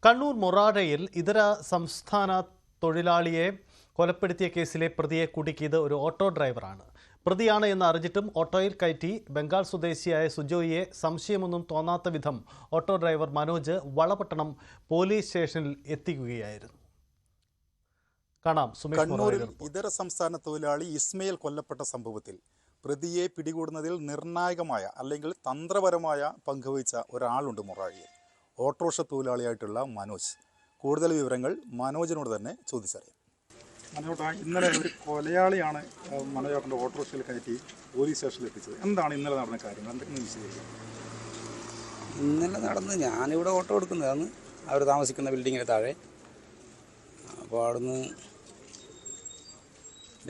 കണ്ണൂർ മൊറാഴയിൽ ഇതര സംസ്ഥാന തൊഴിലാളിയെ കൊലപ്പെടുത്തിയ കേസിലെ പ്രതിയെ കുടുക്കിയത് ഒരു ഓട്ടോ ഡ്രൈവറാണ്. പ്രതിയാണ് എന്ന് അറിഞ്ഞിട്ടും ഓട്ടോയിൽ കയറ്റി ബംഗാൾ സ്വദേശിയായ സുജോയിയെ സംശയമൊന്നും തോന്നാത്ത വിധം auto driver Manoj Valapattanam police സ്റ്റേഷനിൽ എത്തിക്കുകയായിരുന്നു. കണ്ണൂരിൽ ഇതര സംസ്ഥാന തൊഴിലാളി ഇസ്മയിൽ കൊല്ലപ്പെട്ട സംഭവത്തിൽ പ്രതിയെ പിടികൂടുന്നതിൽ നിർണായകമായ അല്ലെങ്കിൽ തന്ത്രപരമായ പങ്കുവഹിച്ച ഒരാളുണ്ട് മൊറാഴയിൽ. ഓട്ടോറിക്ഷ തൊഴിലാളിയായിട്ടുള്ള മനോജ്. കൂടുതൽ വിവരങ്ങൾ മനോജിനോട് തന്നെ ചോദിച്ചറിയാം. മനോജ്, ഇന്നലെ ഒരു കൊലയാളിയാണ് മനോജേട്ടൻ്റെ ഓട്ടോറിക്ഷയിൽ കയറ്റി പോലീസ് സ്റ്റേഷനിൽ എത്തിച്ചത്. എന്താണ് ഇന്നലെ നടന്ന കാര്യം? എന്തൊക്കെയാണ് വിശദീകരിക്കുക? ഇന്നലെ നടന്ന് ഞാനിവിടെ ഓട്ടോ എടുക്കുന്നതാണ്, അവർ താമസിക്കുന്ന ബിൽഡിങ്ങിന് താഴെ. അപ്പോൾ അവിടുന്ന്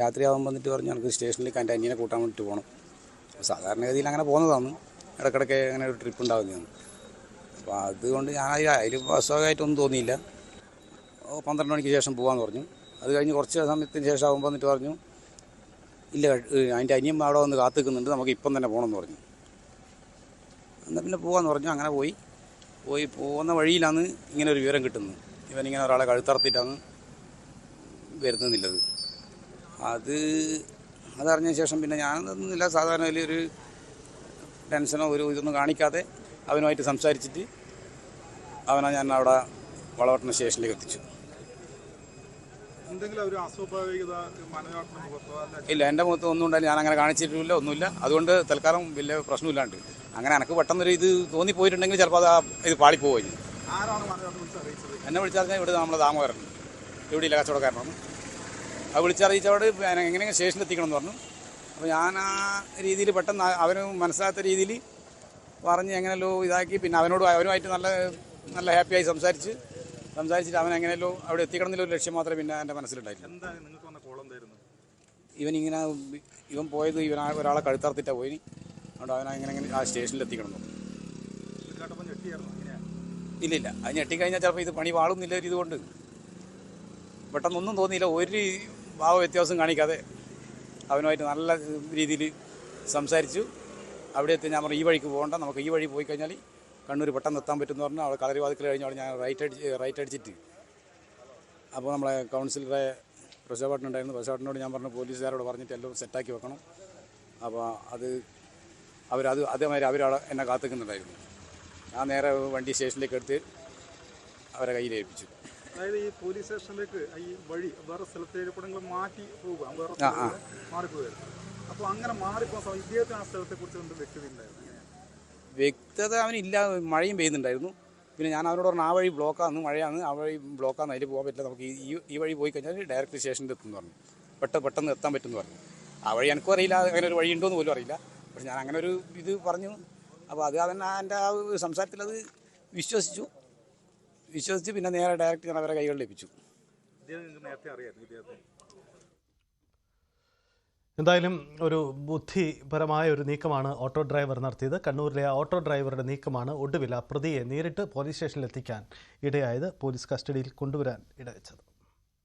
രാത്രിയാകുമ്പോൾ വന്നിട്ട് പറഞ്ഞു എനിക്ക് സ്റ്റേഷനിലേക്ക് എൻ്റെ അനിയനെ കൂട്ടാൻ വേണ്ടിയിട്ട് പോകണം. സാധാരണഗതിയിൽ അങ്ങനെ പോകുന്നതാണ്, ഇടയ്ക്കിടയ്ക്ക് അങ്ങനെ ഒരു ട്രിപ്പ് ഉണ്ടാകുന്നതാണ്. അപ്പോൾ അതുകൊണ്ട് ഞാൻ അതിൽ അസ്വാഭാവികമായിട്ടൊന്നും തോന്നിയില്ല. 12 മണിക്ക് ശേഷം പോകാമെന്ന് പറഞ്ഞു. അത് കഴിഞ്ഞ് കുറച്ച് സമയത്തിന് ശേഷം ആകുമ്പോൾ വന്നിട്ട് പറഞ്ഞു ഇല്ല, അതിൻ്റെ അനിയൻ അവിടെ വന്ന് കാത്തു നിൽക്കുന്നുണ്ട്, നമുക്ക് ഇപ്പം തന്നെ പോകണമെന്ന് പറഞ്ഞു. എന്നാൽ പിന്നെ പോകാമെന്ന് പറഞ്ഞു. അങ്ങനെ പോയി പോകുന്ന വഴിയിലാണ് ഇങ്ങനെ ഒരു വിവരം കിട്ടുന്നത്. ഇവനിങ്ങനെ ഒരാളെ കഴുത്തറത്തിട്ടാണ് വരുന്നില്ലത്. അതറിഞ്ഞ ശേഷം പിന്നെ ഞാനൊന്നുമില്ല, സാധാരണ ഒരു ടെൻഷനോ ഇതൊന്നും കാണിക്കാതെ അവനുമായിട്ട് സംസാരിച്ചിട്ട് അവനെ ഞാൻ അവിടെ വളപട്ടണം സ്റ്റേഷനിലേക്ക് എത്തിച്ചു. ഇല്ല, എൻ്റെ മുഖത്ത് ഒന്നും ഉണ്ടായില്ല. ഞാൻ അങ്ങനെ കാണിച്ചിട്ടില്ല, ഒന്നുമില്ല. അതുകൊണ്ട് തൽക്കാലം വലിയ പ്രശ്നമില്ലാണ്ട് അങ്ങനെ എനിക്ക് പെട്ടെന്നൊരു ഇത് തോന്നിപ്പോയിട്ടുണ്ടെങ്കിൽ ചിലപ്പോൾ ഇത് പാളിപ്പോയി. എന്നെ വിളിച്ചറിഞ്ഞാൽ ഇവിടെ നമ്മളെ ദാമോദരൻ, ഇവിടെയില്ല, കച്ചവടക്കാരനാണ്. അത് വിളിച്ചറിയിച്ചവിടെ എങ്ങനെയെങ്കിലും സ്റ്റേഷനിൽ എത്തിക്കണം എന്ന് പറഞ്ഞു. അപ്പോൾ ഞാൻ ആ രീതിയിൽ പെട്ടെന്ന് അവന് മനസ്സിലാത്ത രീതിയിൽ പറഞ്ഞ് എങ്ങനെയല്ലോ ഇതാക്കി. പിന്നെ അവനുമായിട്ട് നല്ല ഹാപ്പിയായി സംസാരിച്ചിട്ട് അവൻ എങ്ങനെയല്ലോ അവിടെ എത്തിക്കണം എന്നുള്ള ഒരു ലക്ഷ്യം മാത്രമേ പിന്നെ എൻ്റെ മനസ്സിലുണ്ടായില്ല. ഇവൻ പോയത് ഒരാളെ കഴുത്തറത്തിട്ടാണ് പോയി. അതുകൊണ്ട് അവനെങ്ങനെ ആ സ്റ്റേഷനിൽ എത്തിക്കണം എന്ന്. ഇല്ല, അത് ഞെട്ടിക്കഴിഞ്ഞാൽ ചിലപ്പോൾ ഇത് പണി വാളുന്നില്ല. ഇതുകൊണ്ട് പെട്ടെന്നൊന്നും തോന്നിയില്ല. ഒരു ഭാവ വ്യത്യാസം കാണിക്കാതെ അവനുമായിട്ട് നല്ല രീതിയിൽ സംസാരിച്ചു. അവിടെ എത്തി ഞാൻ പറഞ്ഞു ഈ വഴിക്ക് പോകണ്ട, നമുക്ക് ഈ വഴി പോയി കഴിഞ്ഞാൽ കണ്ണൂർ പെട്ടെന്ന് എത്താൻ പറ്റുമെന്ന് പറഞ്ഞു. അവിടെ കളരിവാതിക്കൽ കഴിഞ്ഞാൽ ഞാൻ റൈറ്റ് അടിച്ചിട്ട് അപ്പോൾ നമ്മളെ കൗൺസിലറെ പ്രശോഭട്ടനുണ്ടായിരുന്നു. പ്രശോഭട്ടനോട് ഞാൻ പറഞ്ഞു പോലീസുകാരോട് പറഞ്ഞിട്ട് എല്ലാം സെറ്റാക്കി വെക്കണം. അപ്പോൾ അതേമാതിരി അവരവിടെ എന്നെ കാത്തിക്കുന്നുണ്ടായിരുന്നു. ഞാൻ നേരെ വണ്ടി സ്റ്റേഷനിലേക്ക് എടുത്ത് അവരെ കയ്യിൽ ഏൽപ്പിച്ചു. അതായത് ഈ പോലീസ് സ്റ്റേഷനിലേക്ക് ഈ വഴി വേറെ സ്ഥലത്തേക്ക് മാറ്റി പോകുക, മാറിപ്പോകുമായിരുന്നു. അപ്പോൾ അങ്ങനെ മാറിപ്പോകുന്ന ഇദ്ദേഹത്തിന് ആ സ്ഥലത്തെക്കുറിച്ച് എന്ത് വ്യക്തത ഉണ്ടായിരുന്നു? വ്യക്തത അവനില്ല. മഴയും പെയ്യുന്നുണ്ടായിരുന്നു. പിന്നെ ഞാൻ അവനോട് പറഞ്ഞു ആ വഴി ബ്ലോക്കാണ്, മഴയാണ്, ആ വഴി ബ്ലോക്കാണ്, അതിൽ പോകാൻ പറ്റില്ല, നമുക്ക് ഈ വഴി പോയി കഴിഞ്ഞാൽ ഡയറക്റ്റ് സ്റ്റേഷനിൽ എത്തുമെന്ന് പറഞ്ഞു. പെട്ടെന്ന് എത്താൻ പറ്റുമെന്ന് പറഞ്ഞു. ആ വഴി എനിക്കും അറിയില്ല, അങ്ങനെ ഒരു വഴി ഉണ്ടോയെന്ന് പോലും അറിയില്ല. പക്ഷെ ഞാൻ അങ്ങനെ ഒരു ഇത് പറഞ്ഞു. അപ്പോൾ അത് അവൻ എൻ്റെ ആ സംസാരത്തിൽ അത് വിശ്വസിച്ച് പിന്നെ നേരെ ഡയറക്റ്റ് ഞാൻ അവരെ കൈകളിൽ ലഭിച്ചു. എന്തായാലും ഒരു ബുദ്ധിപരമായ ഒരു നീക്കമാണ് ഓട്ടോ ഡ്രൈവർ നടത്തിയത്. കണ്ണൂരിലെ ഓട്ടോ ഡ്രൈവറുടെ നീക്കമാണ് ഒടുവിൽ ആ പ്രതിയെ നേരിട്ട് പോലീസ് സ്റ്റേഷനിൽ എത്തിക്കാൻ ഇടയായത്, പോലീസ് കസ്റ്റഡിയിൽ കൊണ്ടുവരാൻ ഇടവച്ചത്.